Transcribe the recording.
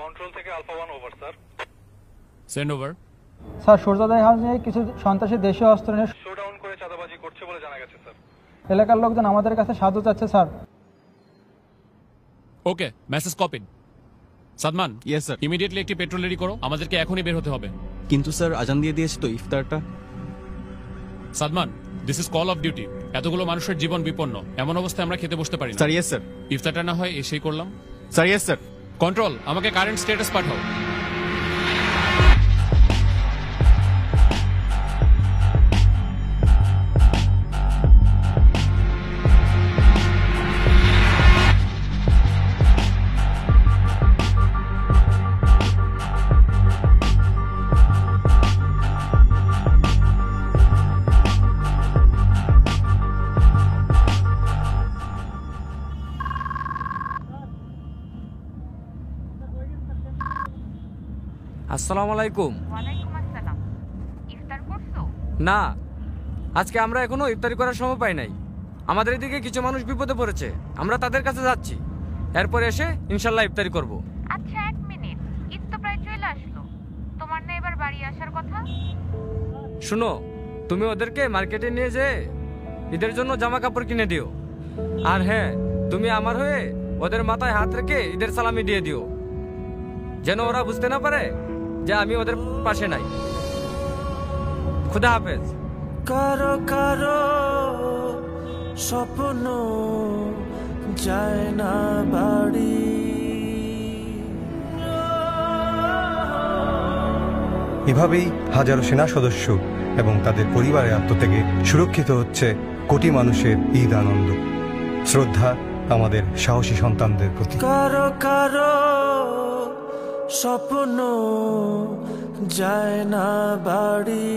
Control থেকে alpha 1 over sir. Send over. Sir Suryoday হাউসে কিছু সন্ত্রাসী দেশীয় অস্ত্র নিয়ে শোডাউন করে চাঁদাবাজি করছে বলে জানা গেছে স্যার। এলাকার লোকজন আমাদের কাছে সাহায্য চাচ্ছে sir. Okay, message copied. Sadman, yes sir. Immediately একটি পেট্রোল রেডি করো, আমাদেরকে এখনই বের হতে হবে। কিন্তু স্যার আজান দিয়ে দিয়েছে তো ইফতারটা। Sadman, this is call of duty. এতগুলো মানুষের জীবন বিপন্ন, এমন অবস্থায় আমরা খেতে বসতে পারি না। Sir yes sir. ইফতারটা না হয় এসেই করলাম। Sir yes sir. কন্ট্রোল, আমাকে কারেন্ট স্ট্যাটাস পাঠাও। আসসালামু আলাইকুম। ওয়ালাইকুম আসসালাম। ইফতার করছো? না, আজকে আমরা এখনো ইফতারি করার সময় পাই নাই। আমাদের এদিকে কিছু মানুষ বিপদে পড়েছে, আমরা তাদের কাছে যাচ্ছি। এরপর এসে ইনশাল্লাহ ইফতারি করব। আচ্ছা, 1 মিনিট, ঈদ তো প্রায় চলে আসলো, তোমার না এবার বাড়ি আসার কথা? শুনো, তুমি ওদেরকে মার্কেটে নিয়ে যেয়ে ঈদের জন্য জামা কাপড় কিনে দিও। আর হ্যাঁ, তুমি আমার হয়ে ওদের মাথায় হাত রেখে ঈদের সালামি দিয়ে দিও, যেন ওরা বুঝতে না পারে যে আমি ওদের পাশে নাই। খুদা হাফেজ। কারো কারো স্বপ্ন যায় না বাড়ি, এভাবেই হাজারো সেনা সদস্য এবং তাদের পরিবারের আত্মত্যাগে সুরক্ষিত হচ্ছে কোটি মানুষের ঈদ আনন্দ। শ্রদ্ধা আমাদের সাহসী সন্তানদের প্রতি। কারো কারো স্বপ্ন যায় না বাড়ি।